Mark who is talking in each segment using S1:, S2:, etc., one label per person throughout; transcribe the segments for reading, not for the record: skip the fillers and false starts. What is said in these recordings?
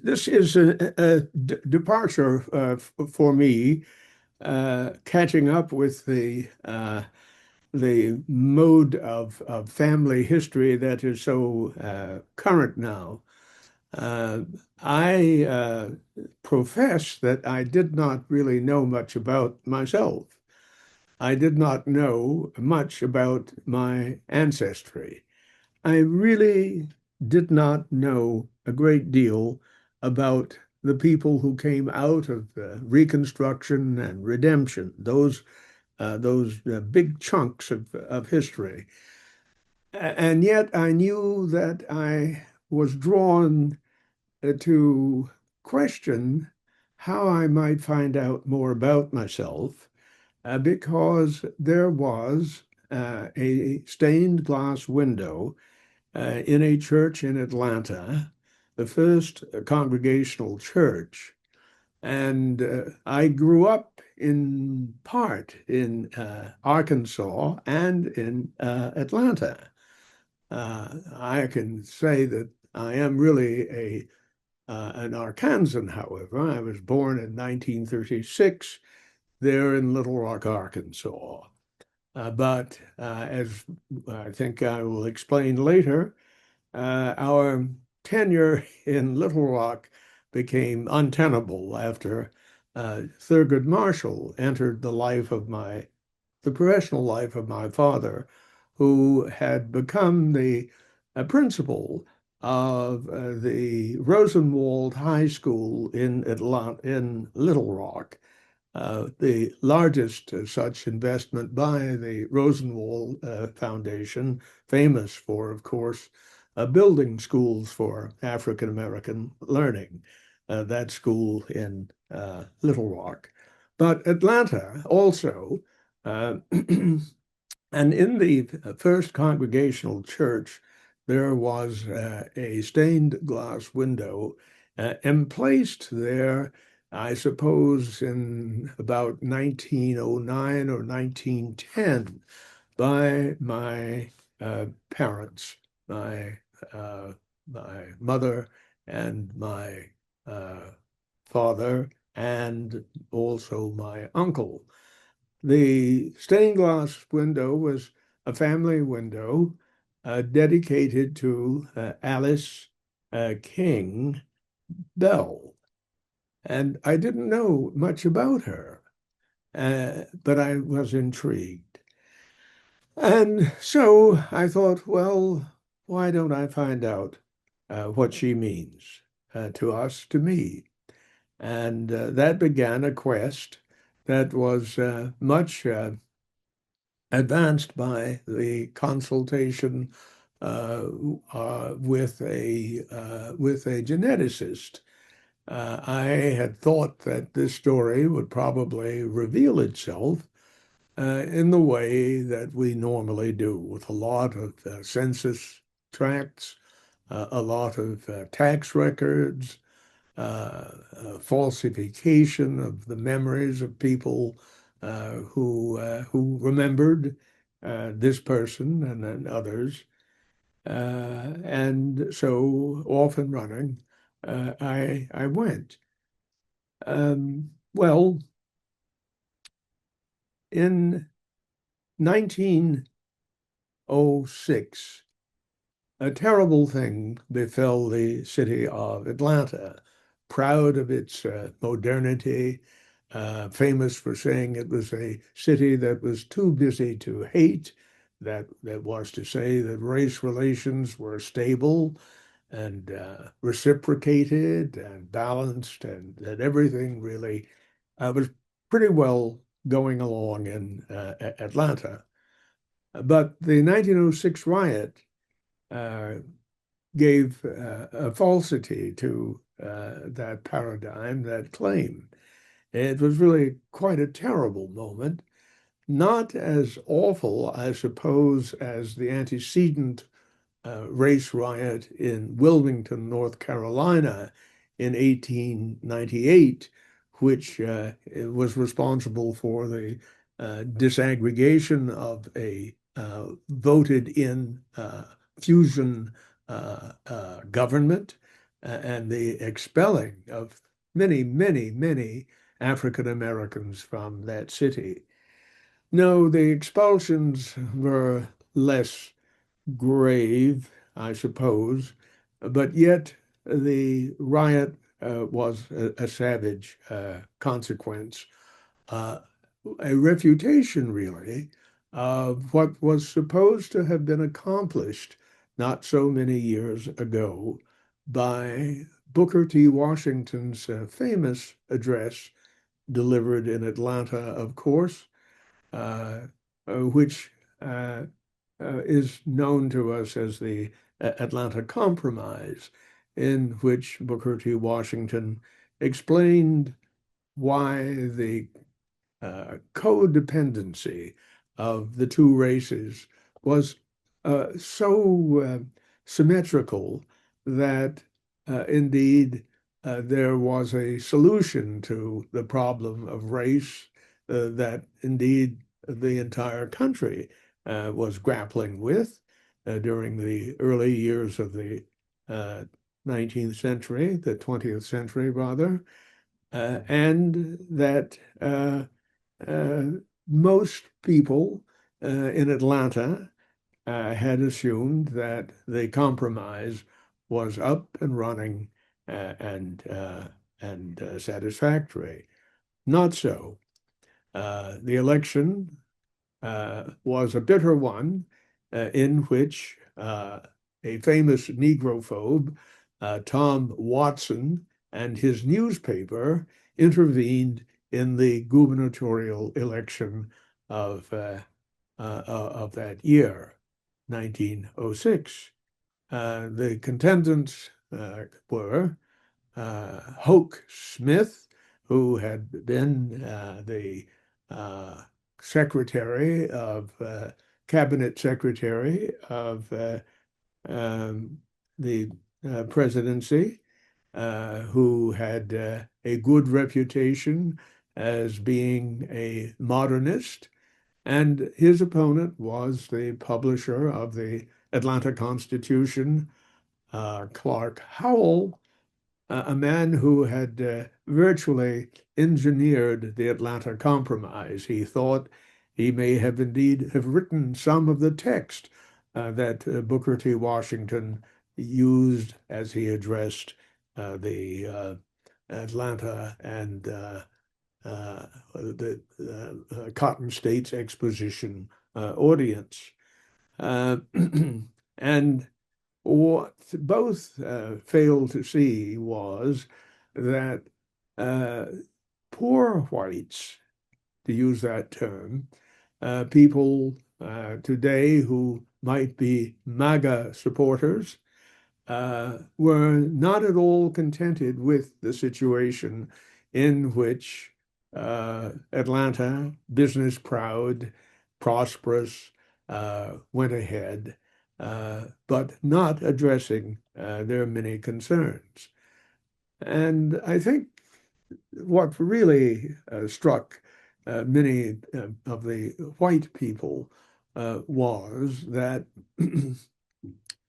S1: This is a departure for me, catching up with the mode of family history that is so current now. Uh, I profess that I did not really know much about myself. I did not know much about my ancestry. I really did not know a great deal about the people who came out of Reconstruction and Redemption, those big chunks of history. And yet I knew that I was drawn to question how I might find out more about myself, because there was a stained glass window in a church in Atlanta, the first congregational church. And I grew up in part in Arkansas and in Atlanta. I can say that I am really an Arkansan, however. I was born in 1936 there in Little Rock, Arkansas. But as I think I will explain later, our tenure in Little Rock became untenable after Thurgood Marshall entered the professional life of my father, who had become the principal of the Rosenwald High School in Little Rock, the largest such investment by the Rosenwald Foundation, famous for, of course, building schools for African American learning, that school in Little Rock. But Atlanta also, and in the first congregational church, there was a stained glass window emplaced there, I suppose, in about 1909 or 1910 by my parents, my uh, my mother and my uh, father, and also my uncle. The stained glass window was a family window dedicated to Alice King Bell. And I didn't know much about her, but I was intrigued. And so I thought, well, why don't I find out what she means to us, to me? And that began a quest that was much advanced by the consultation uh, with a geneticist. I had thought that this story would probably reveal itself in the way that we normally do, with a lot of census tracts, a lot of tax records, falsification of the memories of people who remembered this person and then others. And so off and running, I went. Well, in 1906, a terrible thing befell the city of Atlanta, proud of its modernity, famous for saying it was a city that was too busy to hate, that was to say that race relations were stable and reciprocated and balanced, and that everything really was pretty well going along in Atlanta. But the 1906 riot uh, gave a falsity to that paradigm, that claim. It was really quite a terrible moment, not as awful, I suppose, as the antecedent race riot in Wilmington, North Carolina in 1898, which was responsible for the disaggregation of a voted in fusion government and the expelling of many, many, many African Americans from that city. No, the expulsions were less grave, I suppose, but yet the riot was a savage consequence, uh, a refutation, really, of what was supposed to have been accomplished not so many years ago by Booker T. Washington's famous address delivered in Atlanta, of course, uh, which is known to us as the Atlanta Compromise, in which Booker T. Washington explained why the codependency of the two races was so symmetrical that indeed there was a solution to the problem of race that indeed the entire country was grappling with during the early years of the 19th century, the 20th century rather, and that uh, most people in Atlanta had assumed that the compromise was up and running and satisfactory. Not so. The election was a bitter one in which a famous Negrophobe, Tom Watson, and his newspaper intervened in the gubernatorial election of that year, 1906. The contendants were Hoke Smith, who had been the secretary of cabinet secretary of the presidency, who had a good reputation as being a modernist, and his opponent was the publisher of the Atlanta Constitution, Clark Howell, a man who had virtually engineered the Atlanta Compromise. He thought he may have indeed have written some of the text that Booker T. Washington used as he addressed the Atlanta and the Cotton States Exposition audience. And what both failed to see was that uh, poor whites, to use that term, people today who might be MAGA supporters, were not at all contented with the situation in which Atlanta, business proud, prosperous, went ahead, but not addressing their many concerns. And I think what really struck many of the white people was that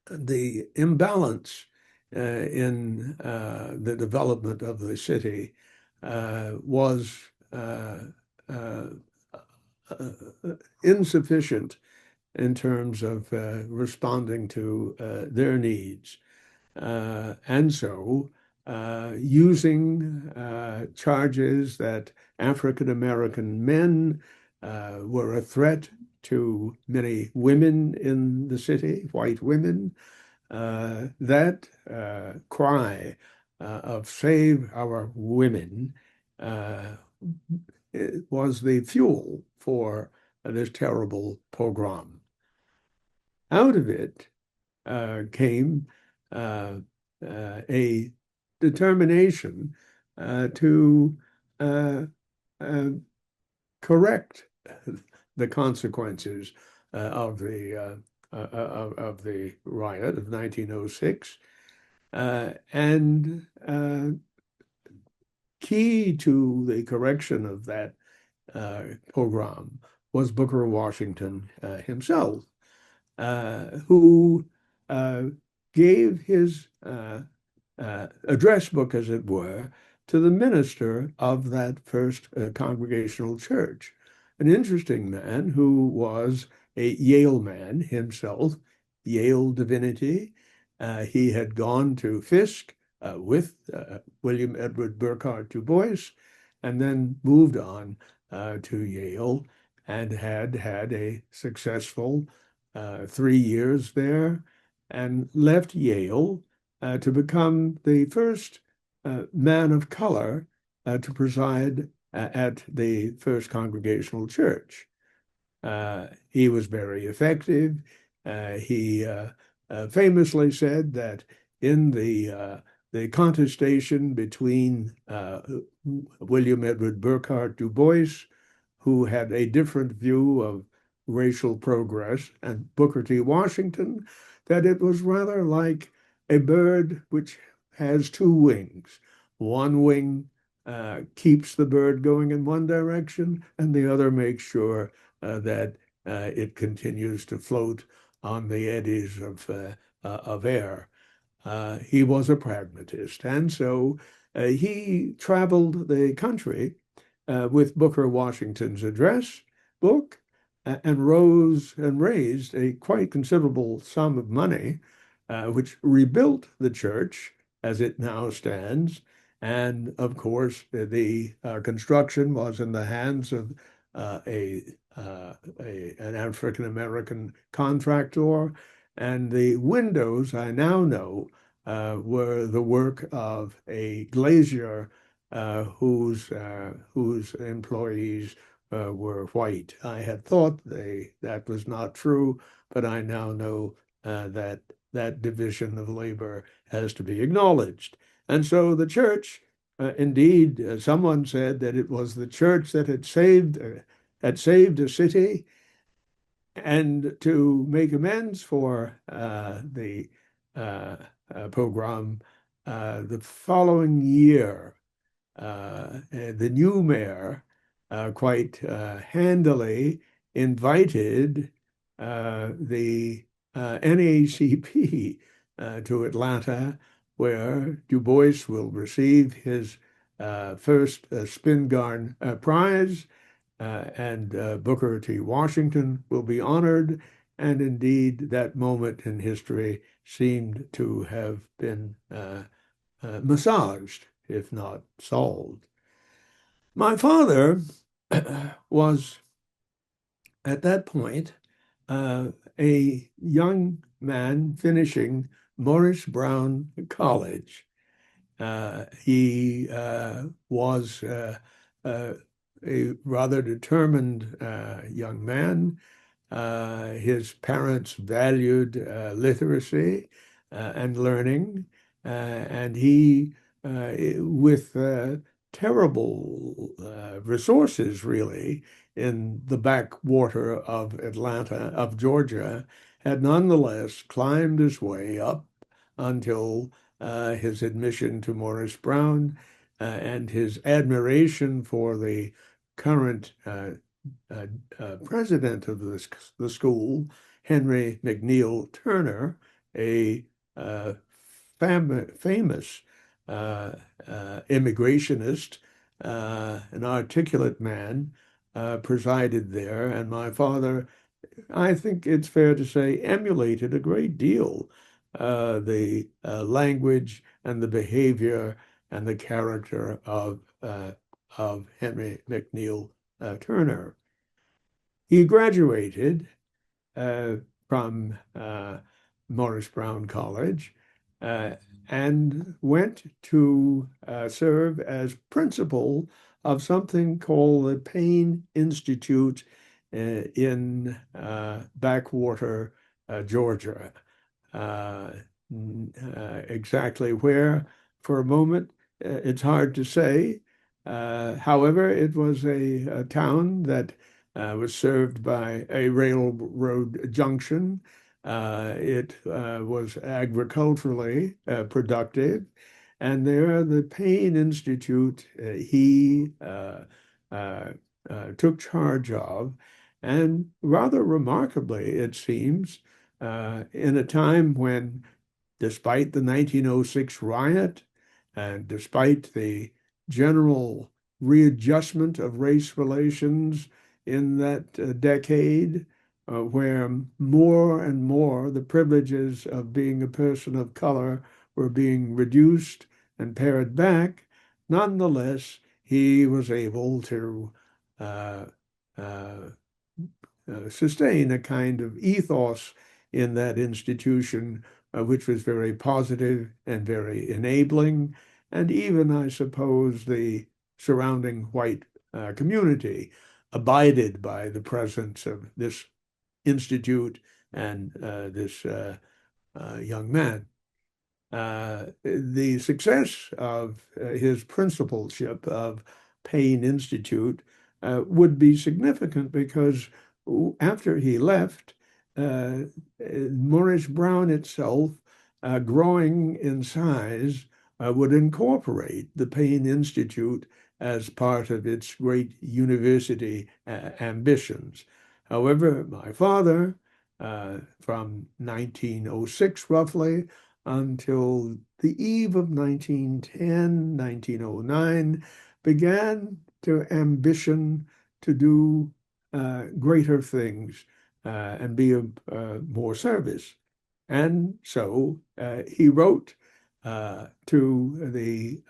S1: the imbalance in the development of the city was uh, insufficient in terms of responding to their needs. And so, using charges that African American men were a threat to many women in the city, white women, that cry of save our women was the fuel for this terrible pogrom. Out of it came a determination to uh, correct the consequences of the riot of 1906, and key to the correction of that pogrom was Booker Washington himself, who gave his address book, as it were, to the minister of that first congregational church, an interesting man who was a Yale man himself, Yale Divinity. He had gone to Fisk with William Edward Burghardt Du Bois, and then moved on to Yale and had had a successful 3 years there and left Yale to become the first man of color to preside at the First Congregational Church. He was very effective. He famously said that in the contestation between William Edward Burghardt Du Bois, who had a different view of racial progress, and Booker T. Washington, that it was rather like a bird which has two wings. One wing keeps the bird going in one direction, and the other makes sure that it continues to float on the eddies of air. He was a pragmatist, and so he traveled the country with Booker Washington's address book and raised a quite considerable sum of money, which rebuilt the church as it now stands. And of course, the construction was in the hands of an African American contractor, and the windows, I now know, were the work of a glazier whose employees were white. I had thought that was not true, but I now know that that division of labor has to be acknowledged. And so the church, indeed, someone said that it was the church that had saved a city, and to make amends for the pogrom, the following year, the new mayor quite handily invited the NAACP to Atlanta, where Du Bois will receive his first Spingarn Prize, and Booker T. Washington will be honored. And indeed, that moment in history seemed to have been massaged, if not solved. My father was, at that point, a young man finishing Morris Brown College. He was a rather determined young man. His parents valued literacy and learning, and he, with terrible resources, really, in the backwater of Atlanta, of Georgia, had nonetheless climbed his way up until his admission to Morris Brown and his admiration for the current president of the school, Henry McNeill Turner, a famous immigrationist, an articulate man, presided there. And my father, I think it's fair to say, emulated a great deal the language and the behavior and the character of Henry McNeill Turner. He graduated from Morris Brown College and went to serve as principal of something called the Payne Institute in backwater Georgia. Exactly where, for a moment, it's hard to say. However, it was a town that was served by a railroad junction. It was agriculturally productive. And there, the Payne Institute, he took charge of. And rather remarkably, it seems, in a time when despite the 1906 riot and despite the general readjustment of race relations in that decade, where more and more the privileges of being a person of color were being reduced and pared back, nonetheless, he was able to uh, uh, sustain a kind of ethos in that institution, which was very positive and very enabling. And even, I suppose, the surrounding white community abided by the presence of this institute and this young man. The success of his principalship of Payne Institute would be significant because after he left, uh, Moorish Brown itself, growing in size, would incorporate the Payne Institute as part of its great university ambitions. However, my father, from 1906 roughly, until the eve of 1910, 1909, began to ambition to do greater things and be of more service. And so he wrote to the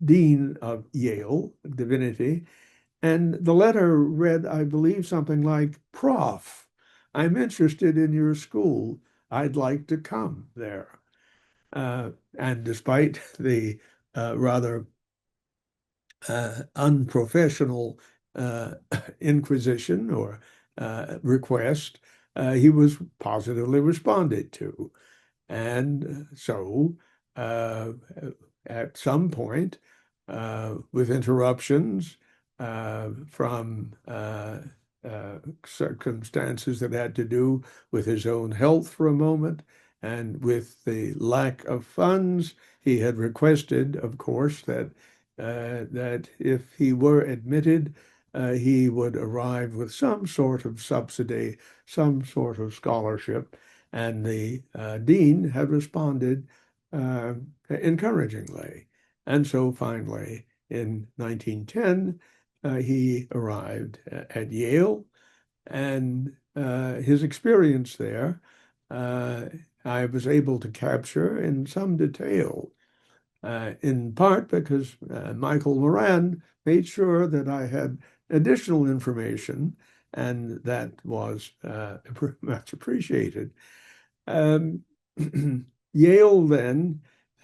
S1: dean of Yale Divinity, and the letter read, I believe, something like, Prof, I'm interested in your school. I'd like to come there. And despite the rather unprofessional uh, inquisition or request, he was positively responded to. And so at some point, with interruptions from circumstances that had to do with his own health for a moment, and with the lack of funds, he had requested, of course, that if he were admitted, he would arrive with some sort of subsidy, some sort of scholarship, and the dean had responded encouragingly. And so finally, in 1910, he arrived at Yale, and his experience there, I was able to capture in some detail, in part because Michael Moran made sure that I had additional information, and that was much appreciated. Um, Yale then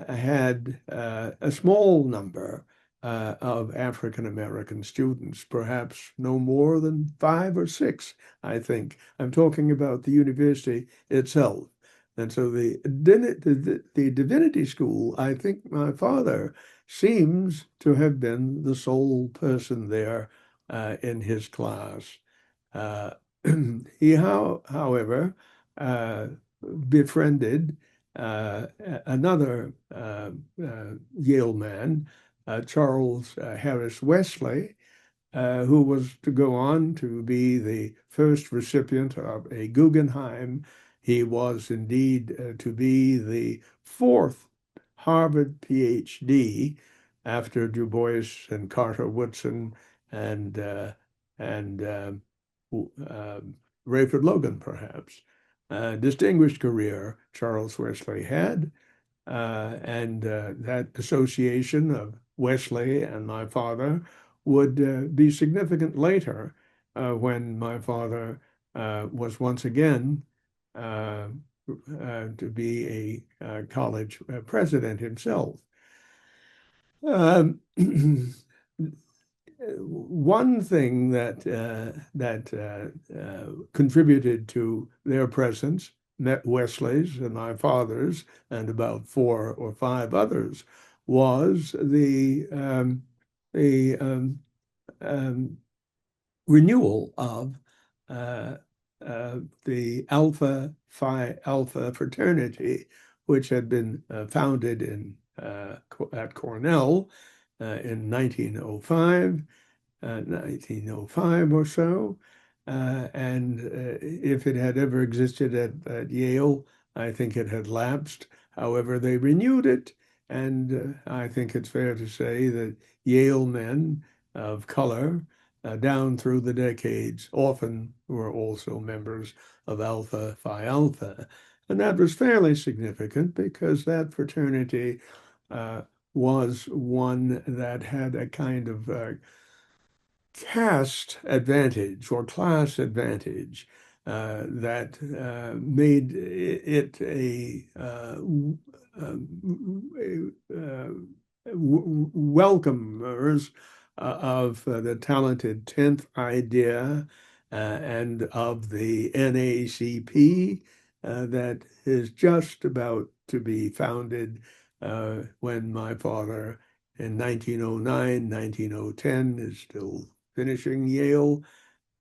S1: had a small number of African American students, perhaps no more than 5 or 6, I think. I'm talking about the university itself. And so the Divinity School, I think my father seems to have been the sole person there in his class. Uh, however, uh, befriended another Yale man, Charles Harris Wesley, who was to go on to be the first recipient of a Guggenheim. He was indeed to be the fourth Harvard PhD after Du Bois and Carter Woodson and Rayford Logan, perhaps. Distinguished career Charles Wesley had, and that association of Wesley and my father would be significant later when my father was once again uh, to be a college president himself. Um, One thing that contributed to their presence, Wesley's and my father's, and about 4 or 5 others, was the um, renewal of uh, the Alpha Phi Alpha fraternity, which had been founded at Cornell in 1905 or so. And if it had ever existed at Yale, I think it had lapsed. However, they renewed it, and I think it's fair to say that Yale men of color down through the decades often were also members of Alpha Phi Alpha. And that was fairly significant because that fraternity uh, was one that had a kind of caste advantage or class advantage that made it welcomers of the talented 10th idea and of the NACP that is just about to be founded when my father in 1909, 1910 is still finishing Yale.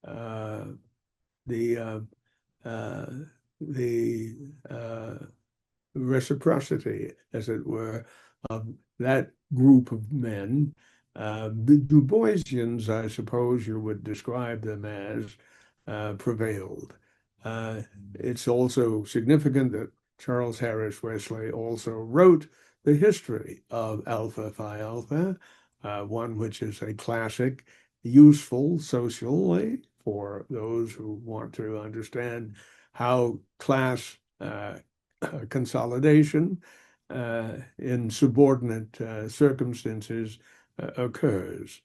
S1: Uh, the uh, uh, the reciprocity, as it were, of that group of men. The Du Boisians, I suppose you would describe them as, prevailed. Uh, it's also significant that Charles Harris Wesley also wrote the history of Alpha Phi Alpha, one which is a classic, useful socially for those who want to understand how class consolidation in subordinate circumstances occurs.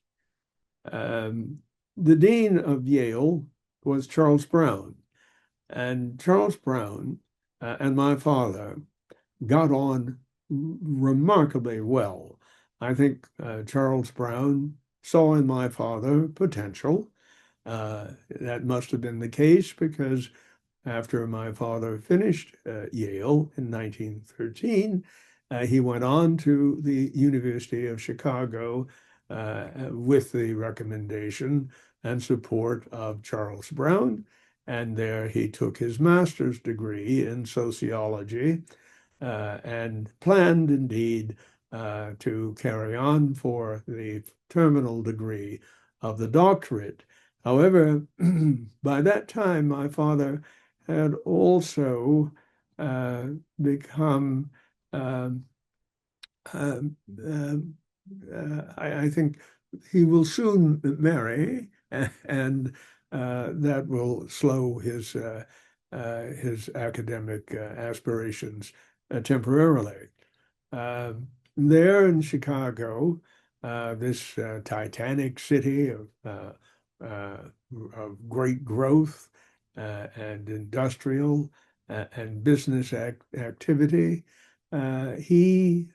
S1: Um, the dean of Yale was Charles Brown, and Charles Brown and my father got on remarkably well. I think Charles Brown saw in my father potential. That must have been the case because after my father finished Yale in 1913, he went on to the University of Chicago with the recommendation and support of Charles Brown. And there he took his master's degree in sociology and planned indeed to carry on for the terminal degree of the doctorate. However, by that time, my father had also uh, become, um, um, um, I think he will soon marry, and that will slow his academic aspirations temporarily. There in Chicago, this titanic city of great growth and industrial and business activity, he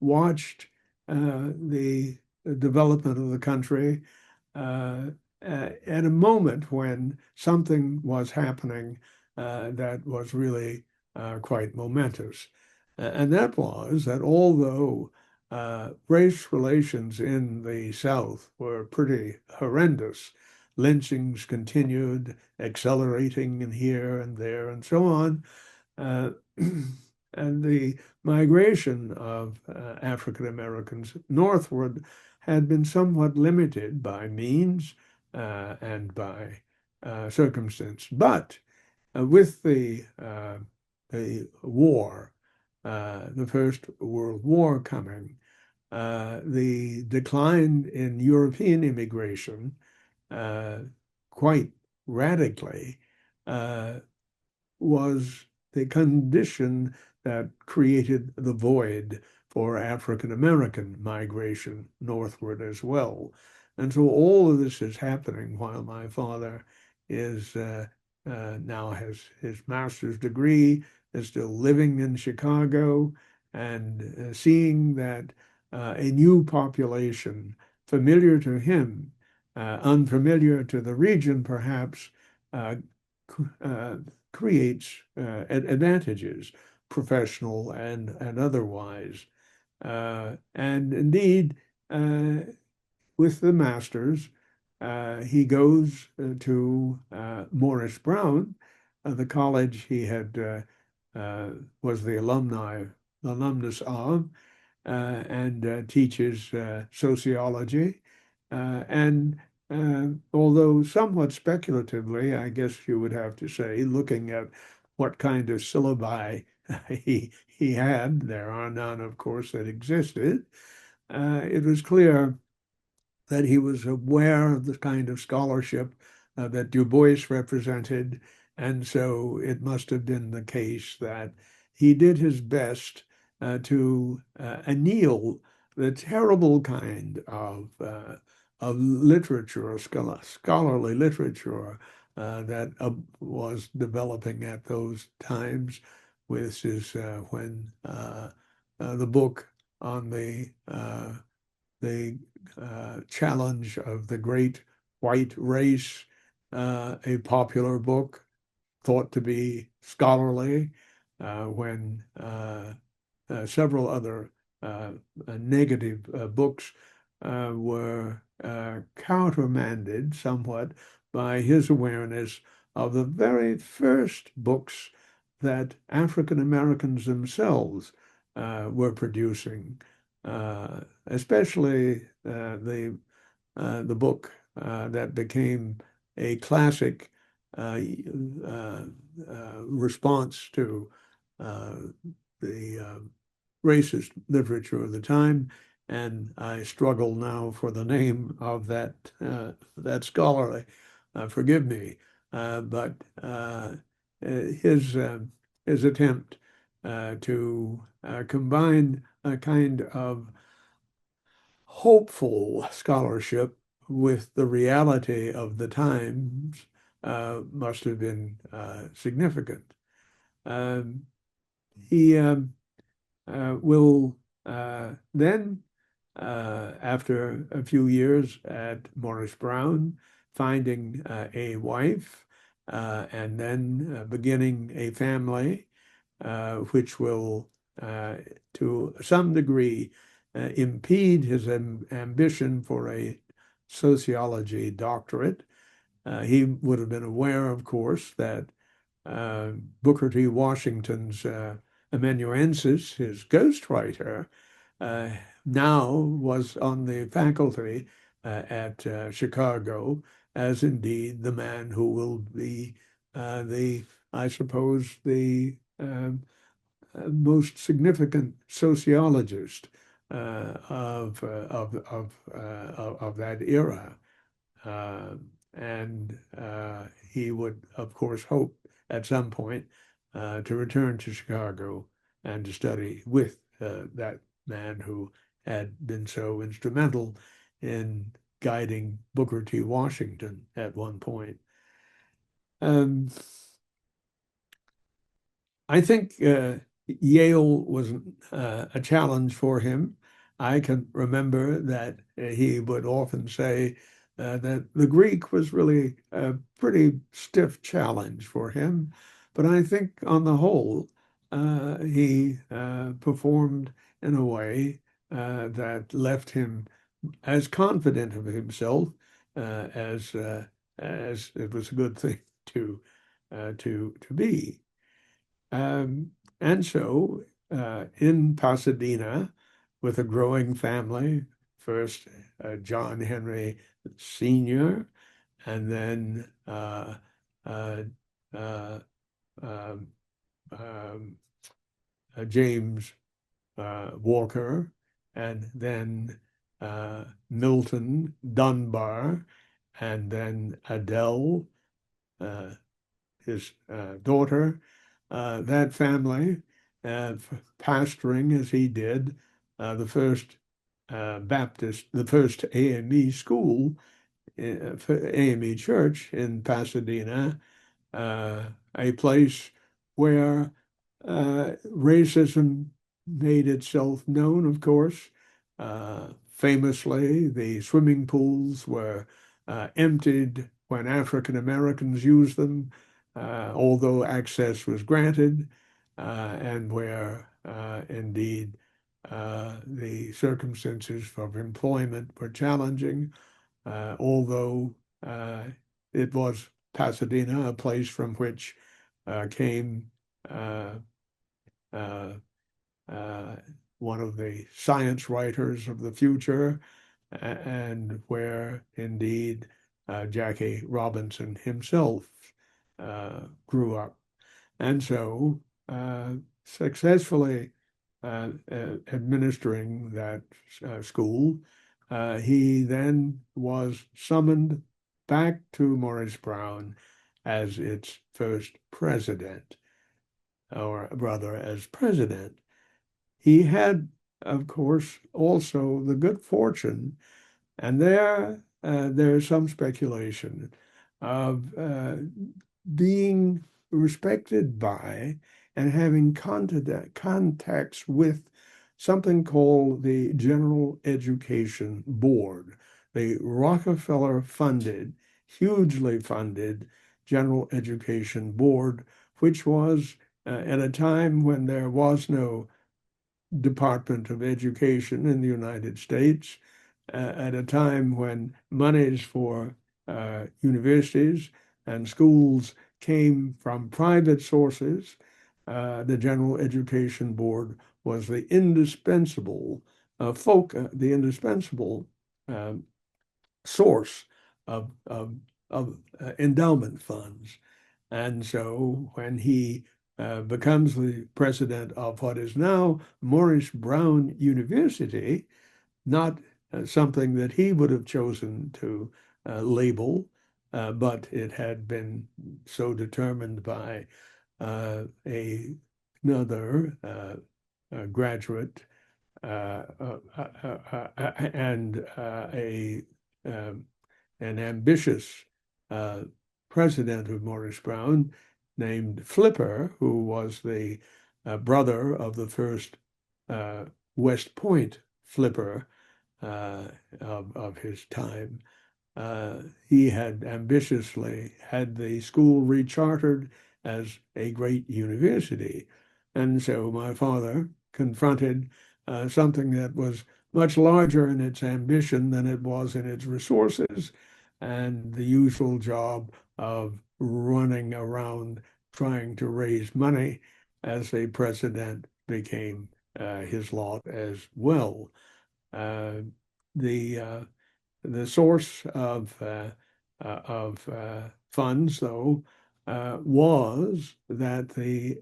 S1: watched the development of the country at a moment when something was happening that was really quite momentous. And that was that although race relations in the South were pretty horrendous, lynchings continued, accelerating in here and there and so on. Uh, and the migration of African Americans northward had been somewhat limited by means and by circumstance. But with the war, the First World War coming, the decline in European immigration quite radically was the condition that created the void for African American migration northward as well. And so all of this is happening while my father is now has his master's degree, is still living in Chicago, and seeing that a new population familiar to him, unfamiliar to the region perhaps, uh, uh, creates advantages, professional and otherwise. And indeed, with the masters, he goes to Morris Brown, the college he had was the alumnus of, and teaches sociology. And although somewhat speculatively, I guess you would have to say, looking at what kind of syllabi he had, there are none, of course, that existed, it was clear that he was aware of the kind of scholarship that Du Bois represented, and so it must have been the case that he did his best to anneal the terrible kind of literature, or scholarly literature that was developing at those times, which is when the book on the challenge of the great white race, a popular book thought to be scholarly, when several other negative books were countermanded somewhat by his awareness of the very first books that African Americans themselves were producing, especially the book that became a classic response to the racist literature of the time, and I struggle now for the name of that scholar. Forgive me, but his attempt to combine a kind of hopeful scholarship with the reality of the times must have been significant. He will then, after a few years at Morris Brown, finding a wife and then beginning a family, which will, to some degree, impede his ambition for a sociology doctorate. He would have been aware, of course, that Booker T. Washington's amanuensis, his ghostwriter, now was on the faculty at Chicago, as indeed the man who will be I suppose, the most significant sociologist of that era. And he would, of course, hope at some point to return to Chicago and to study with that man who had been so instrumental in guiding Booker T. Washington at one point. I think Yale was a challenge for him. I can remember that he would often say that the Greek was really a pretty stiff challenge for him. But I think on the whole, he performed in a way that left him as confident of himself as it was a good thing to be. And so in Pasadena, with a growing family, first John Henry Sr., and then James Walker, and then Milton Dunbar, and then Adele, his daughter. That family, pastoring as he did, the first the first AME school, AME Church in Pasadena, a place where racism made itself known, of course. Famously, the swimming pools were emptied when African Americans used them, although access was granted, and where indeed the circumstances of employment were challenging, although it was Pasadena, a place from which came one of the science writers of the future, and where indeed Jackie Robinson himself grew up. And so successfully administering that school, he then was summoned back to Morris Brown as its first president, or rather as president. He had, of course, also the good fortune, and there's some speculation of being respected by and having contacts with something called the General Education Board, the Rockefeller-funded, hugely funded General Education Board, which was at a time when there was no Department of Education in the United States, at a time when monies for universities and schools came from private sources. The General Education Board was the indispensable the indispensable um, source of endowment funds. And so when he becomes the president of what is now Morris Brown University, not something that he would have chosen to label, but it had been so determined by another graduate and um, an ambitious president of Morris Brown named Flipper, who was the brother of the first West Point Flipper of his time. He had ambitiously had the school rechartered as a great university. And so my father confronted something that was much larger in its ambition than it was in its resources, and the usual job of running around trying to raise money as a president became his lot as well. Uh, the source of funds, though, was that the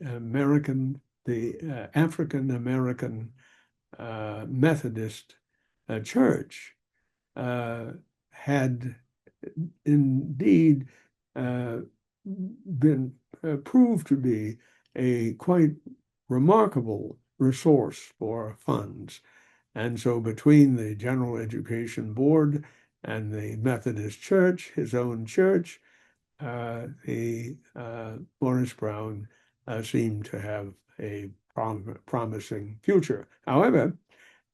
S1: African American Methodist Church had indeed uh, been proved to be a quite remarkable resource for funds. And so between the General Education Board and the Methodist Church, his own church, the Morris Brown seemed to have a promising future. However,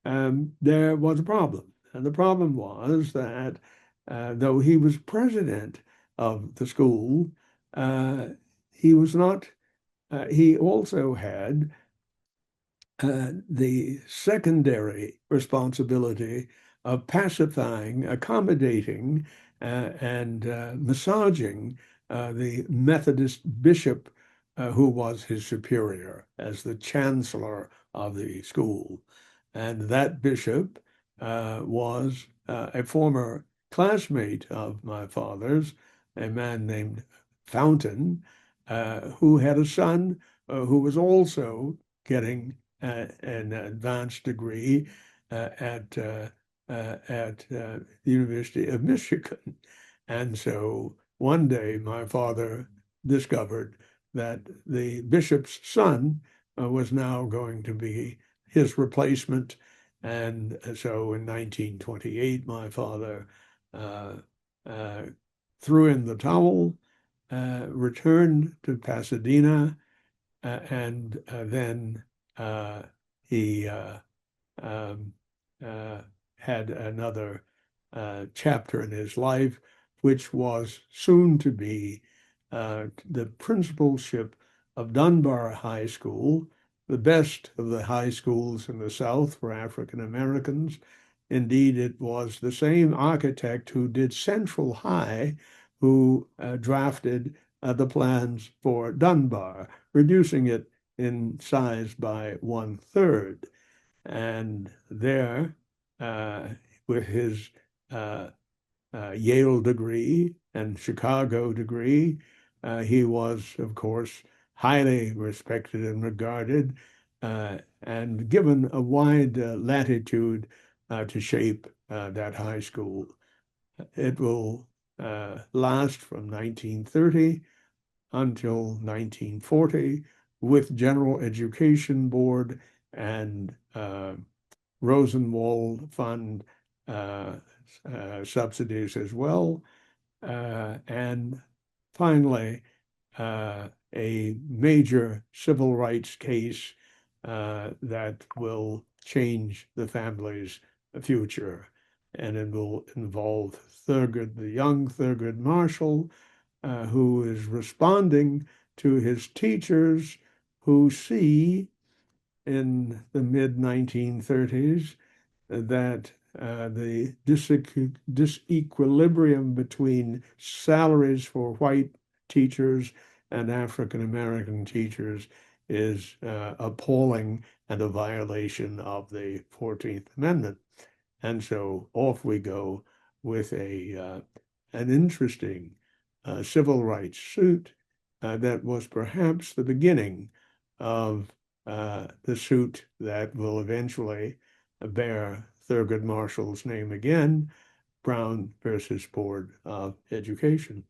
S1: there was a problem. And the problem was that though he was president of the school, uh, he was not, he also had the secondary responsibility of pacifying, accommodating, and massaging the Methodist bishop who was his superior as the chancellor of the school. And that bishop was a former classmate of my father's, a man named Fountain, who had a son who was also getting an advanced degree at the University of Michigan. And so one day my father discovered that the bishop's son was now going to be his replacement. And so in 1928, my father uh, uh, threw in the towel, returned to Pasadena, and then he um, uh, had another chapter in his life, which was soon to be the principalship of Dunbar High School, the best of the high schools in the South for African Americans. Indeed, it was the same architect who did Central High who drafted the plans for Dunbar, reducing it in size by 1/3. And there, with his Yale degree and Chicago degree, he was, of course, highly respected and regarded, and given a wide latitude to shape that high school. It will last from 1930 until 1940 with General Education Board and Rosenwald Fund subsidies as well. And finally, a major civil rights case that will change the family's future. And it will involve Thurgood, the young Thurgood Marshall, who is responding to his teachers who see in the mid-1930s that the disequilibrium between salaries for white teachers and African American teachers is appalling and a violation of the 14th Amendment. And so off we go with an interesting civil rights suit that was perhaps the beginning of the suit that will eventually bear Thurgood Marshall's name again, Brown versus Board of Education.